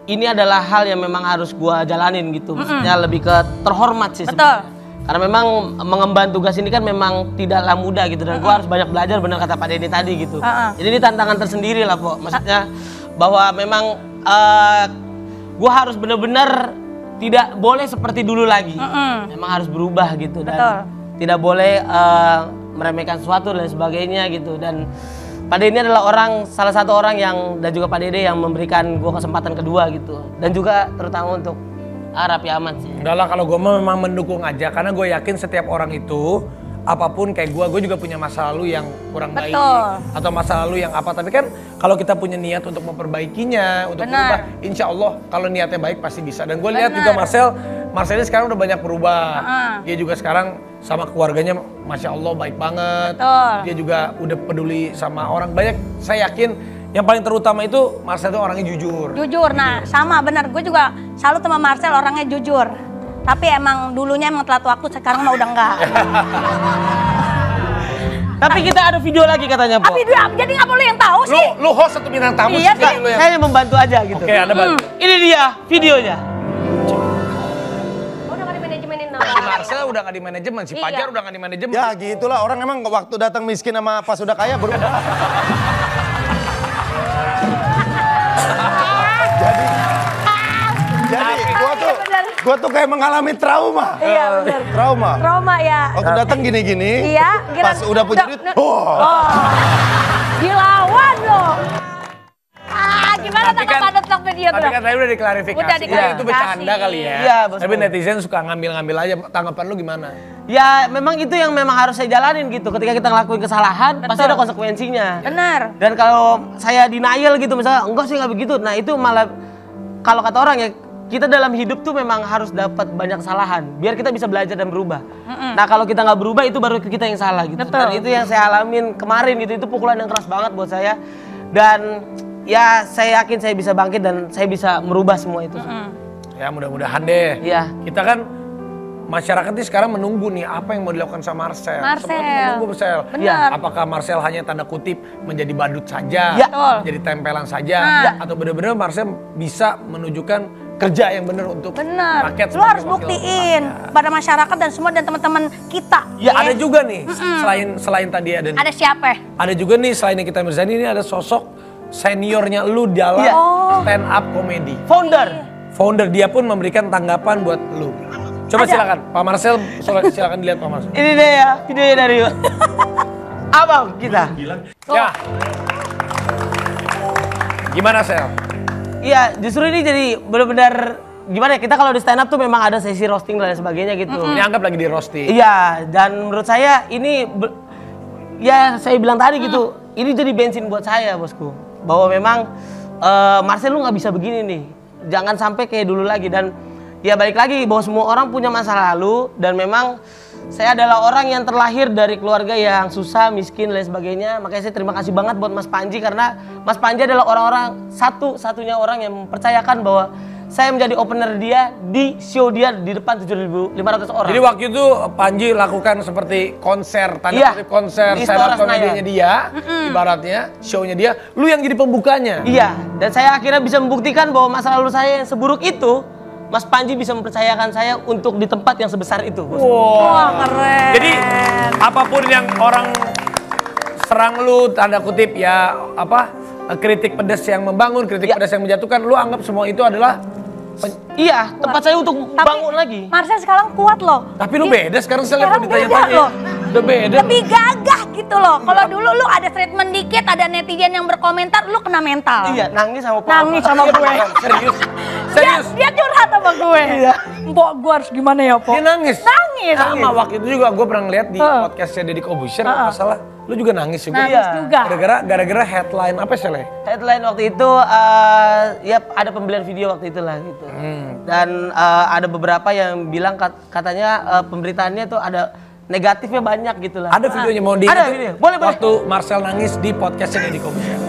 ini adalah hal yang memang harus gue jalanin gitu. Maksudnya lebih ke terhormat sih sebenarnya. Karena memang mengemban tugas ini kan memang tidaklah mudah gitu. Dan gue harus banyak belajar, benar kata Pak Denny tadi gitu. Jadi ini tantangan tersendiri lah Pok. Maksudnya bahwa memang gue harus benar-benar tidak boleh seperti dulu lagi. Memang harus berubah gitu. Dan tidak boleh meremehkan sesuatu dan sebagainya gitu. Dan Pak Denny adalah salah satu orang yang, dan juga Pak Dede yang memberikan gue kesempatan kedua gitu. Dan juga terutama untuk Raffi Ahmad sih. Enggak lah, kalau gue memang mendukung aja, karena gue yakin setiap orang itu apapun kayak gue juga punya masa lalu yang kurang baik atau masa lalu yang apa. Tapi kan kalau kita punya niat untuk memperbaikinya, untuk berubah, insya Allah kalau niatnya baik pasti bisa. Dan gue lihat juga Marcel ini sekarang udah banyak berubah. Dia juga sekarang sama keluarganya, masya Allah baik banget. Dia juga udah peduli sama orang banyak. Saya yakin yang paling terutama itu Marcel itu orangnya jujur. Nah sama benar, gue juga salut sama Marcel, orangnya jujur. Tapi emang dulunya emang telat waktu, sekarang mah udah enggak. Tapi kita ada video lagi katanya Pok. Jadi ngapa lu yang tahu sih? Lu host atau bintang tamu Iya sih? Saya yang membantu aja gitu. Oke, Anda bantu. Ini dia videonya. Udah gak dimanajemenin Si Marcel udah gak di manajemen, si Fajar udah gak di manajemen. Ya gitulah, orang emang waktu datang miskin sama pas udah kaya berubah. Jadi gua tuh kayak mengalami trauma. Iya benar. Trauma ya. Waktu datang gini-gini, Iya, pas udah punya duit, dilawan loh. Gimana tanggapan video tuh? Tapi kan tadi udah diklarifikasi. Udah diklarifikasi. Itu bercanda kali ya. Iya, bos. Tapi netizen suka ngambil-ngambil aja. Tanggapan lu gimana? Ya memang itu yang memang harus saya jalanin gitu. Ketika kita ngelakuin kesalahan, pasti ada konsekuensinya. Benar. Dan kalau saya denial gitu misalnya, enggak sih nggak begitu. Nah itu malah, kalau kata orang ya, kita dalam hidup tuh memang harus dapat banyak kesalahan biar kita bisa belajar dan berubah. Nah kalau kita nggak berubah itu baru kita yang salah gitu. Dan itu yang saya alamin kemarin gitu, itu pukulan yang keras banget buat saya. Dan ya saya yakin saya bisa bangkit dan saya bisa merubah semua itu. Ya mudah-mudahan deh. Iya. Kita kan masyarakat ini sekarang menunggu nih apa yang mau dilakukan sama Marcel. Semua tuh menunggu Marcel. Benar. Apakah Marcel hanya tanda kutip menjadi badut saja, menjadi tempelan saja, atau benar-benar Marcel bisa menunjukkan kerja yang benar untuk rakyat. Lu harus buktiin pada masyarakat dan semua dan teman-teman kita. Ya ada juga nih, selain tadi ada nih. Ada siapa? Ada juga nih selain Nikita Mirzani, ini ada sosok seniornya lu dalam stand up comedy. Founder dia pun memberikan tanggapan buat lu. Coba silakan Pak Marcel, silakan dilihat Pak Marcel. Ini dia ya, videonya dari abang kita. Ya. Gimana Sel? Iya, justru ini jadi benar-benar gimana ya, kita kalau di stand up tuh memang ada sesi roasting dan sebagainya gitu. Ini anggap lagi di roasting. Iya, dan menurut saya ini ya saya bilang tadi gitu, ini jadi bensin buat saya bosku. Bahwa memang Marcel lu nggak bisa begini nih, jangan sampai kayak dulu lagi. Dan ya balik lagi bahwa semua orang punya masa lalu, dan memang saya adalah orang yang terlahir dari keluarga yang susah, miskin, dan sebagainya. Makanya saya terima kasih banget buat Mas Panji, karena Mas Panji adalah orang-orang satu-satunya orang yang mempercayakan bahwa saya menjadi opener dia di show dia di depan 7.500 orang. Jadi waktu itu Panji lakukan seperti konser, tanda kutip konser, stand-up komedinya dia, ibaratnya show-nya dia, lu yang jadi pembukanya. Iya, dan saya akhirnya bisa membuktikan bahwa masa lalu saya yang seburuk itu, Mas Panji bisa mempercayakan saya untuk di tempat yang sebesar itu. Wah, keren. Jadi apapun yang orang serang lu, tanda kutip ya apa, kritik pedas yang membangun, kritik pedas yang menjatuhkan, lu anggap semua itu adalah iya, tempat saya untuk bangun lagi. Marcel sekarang kuat loh. Tapi lu beda sekarang saya lihat ditanya-tanya. Udah beda. Lebih gagah gitu loh. Kalau dulu lu ada treatment dikit, ada netizen yang berkomentar, lu kena mental. Iya, nangis sama Nangis sama gue. Serius. Dia curhat sama gue. Iya. Mbok gue harus gimana ya, Po? Dia nangis. Nangis. Sama waktu itu juga gue pernah ngeliat di podcastnya Deddy Corbuzier, masalah lu juga nangis juga. Nangis juga. Gara-gara headline apa sih, Le? Headline waktu itu ya ada pembelian video waktu itu lah gitu. Dan ada beberapa yang bilang katanya pemberitaannya tuh ada negatifnya banyak gitu lah. Ada videonya mau di. Ada video. Boleh. Waktu Marcel nangis di podcastnya Deddy Corbuzier.